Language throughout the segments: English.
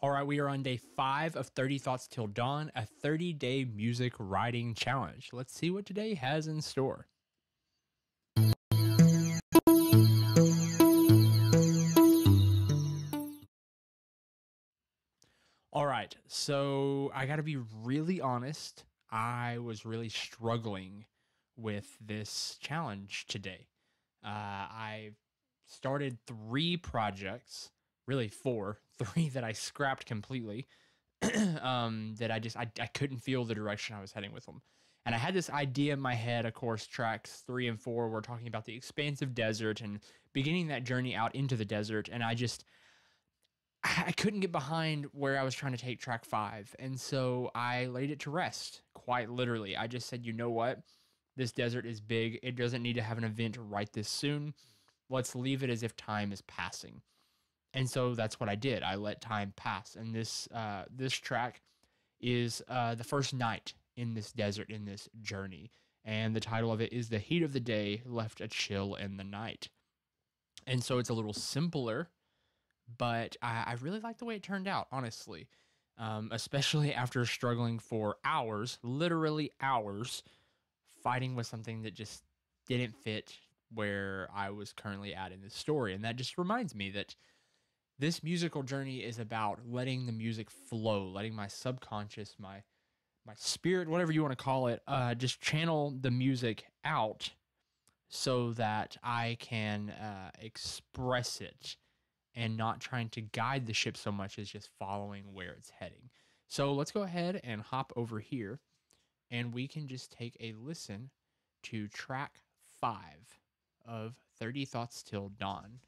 All right, we are on day 5 of 30 Thoughts Till Dawn, a 30-day music writing challenge. Let's see what today has in store. All right, so I got to be really honest. I was really struggling with this challenge today. I started 3 projects, really 4, 3 that I scrapped completely. That I couldn't feel the direction I was heading with them. And I had this idea in my head. Of course, tracks 3 and 4 were talking about the expansive desert and beginning that journey out into the desert. And I couldn't get behind where I was trying to take track 5. And so I laid it to rest, quite literally. I just said, you know what? This desert is big. It doesn't need to have an event right this soon. Let's leave it as if time is passing. And so that's what I did. I let time pass. And this track is the first night in this desert, in this journey. And the title of it is "The Heat of the Day Left a Chill in the Night." And so it's a little simpler, but I really like the way it turned out, honestly. Especially after struggling for hours, literally hours, fighting with something that just didn't fit where I was currently at in this story. And that just reminds me that this musical journey is about letting the music flow, letting my subconscious, my spirit, whatever you want to call it, just channel the music out so that I can express it and not trying to guide the ship so much as just following where it's heading. So let's go ahead and hop over here and we can just take a listen to track 5 of 30 Thoughts Till Dawn.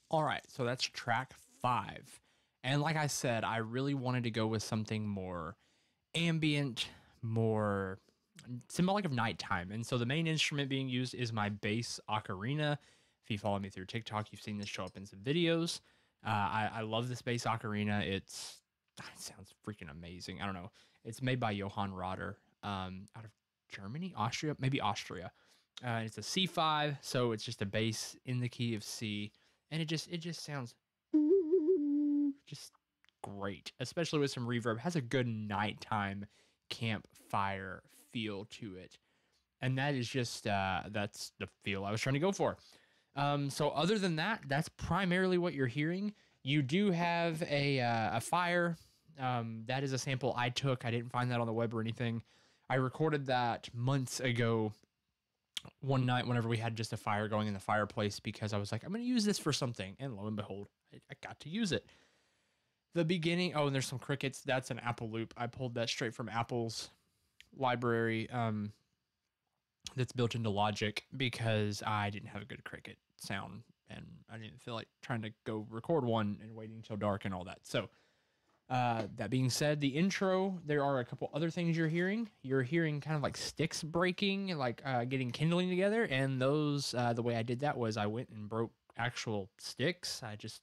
All right, so that's track 5. And like I said, I really wanted to go with something more ambient, more symbolic of nighttime. And so the main instrument being used is my bass ocarina. If you follow me through TikTok, you've seen this show up in some videos. I love this bass ocarina. It sounds freaking amazing. I don't know. It's made by Johann Rotter out of Germany, Austria, maybe Austria. It's a C5, so it's just a bass in the key of C. and it just sounds just great, especially with some reverb. It has a good nighttime campfire feel to it, and that is just that's the feel I was trying to go for. So other than that, that's primarily what you're hearing. You do have a fire. That is a sample I took. I didn't find that on the web or anything. I recorded that months ago one night whenever we had just a fire going in the fireplace because I was like, I'm going to use this for something. And lo and behold, I got to use it. The beginning, oh, and there's some crickets. That's an Apple loop. I pulled that straight from Apple's library that's built into Logic because I didn't have a good cricket sound and I didn't feel like trying to go record one and waiting until dark and all that. So that being said, the intro, there are a couple other things you're hearing. You're hearing kind of like sticks breaking, like getting kindling together. And those, the way I did that was I went and broke actual sticks. I just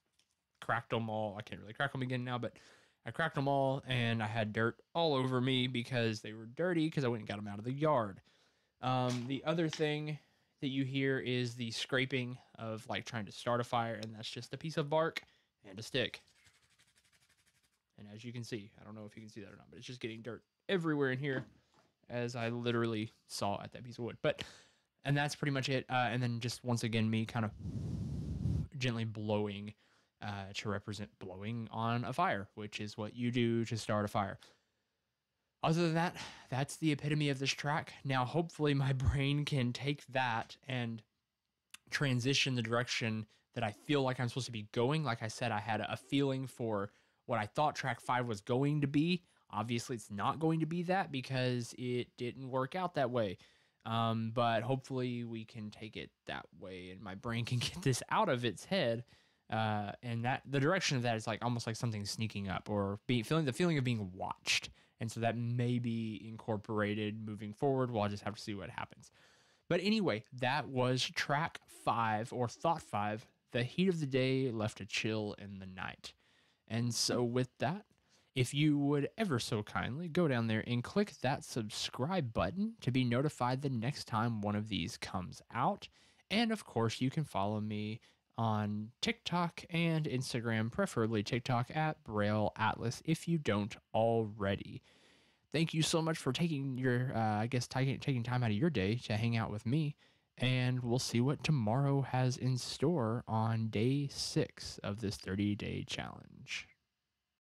cracked them all. I can't really crack them again now, but I cracked them all and I had dirt all over me because they were dirty because I went and got them out of the yard. The other thing that you hear is the scraping of like trying to start a fire, and that's just a piece of bark and a stick. And as you can see, I don't know if you can see that or not, but it's just getting dirt everywhere in here as I literally saw at that piece of wood. And that's pretty much it. And then just once again, me kind of gently blowing to represent blowing on a fire, which is what you do to start a fire. Other than that, that's the epitome of this track. Now, hopefully my brain can take that and transition the direction that I feel like I'm supposed to be going. Like I said, I had a feeling for what I thought track 5 was going to be. Obviously, it's not going to be that because it didn't work out that way. But hopefully we can take it that way and my brain can get this out of its head. And that the direction of that is like almost like something sneaking up or feeling the feeling of being watched. And so that may be incorporated moving forward. We'll just have to see what happens. But anyway, that was track 5 or thought 5. The heat of the day left a chill in the night. And so with that, if you would ever so kindly go down there and click that subscribe button to be notified the next time one of these comes out. And of course, you can follow me on TikTok and Instagram, preferably TikTok at Braille Atlas if you don't already. Thank you so much for taking your, taking time out of your day to hang out with me. And we'll see what tomorrow has in store on day 6 of this 30-day challenge.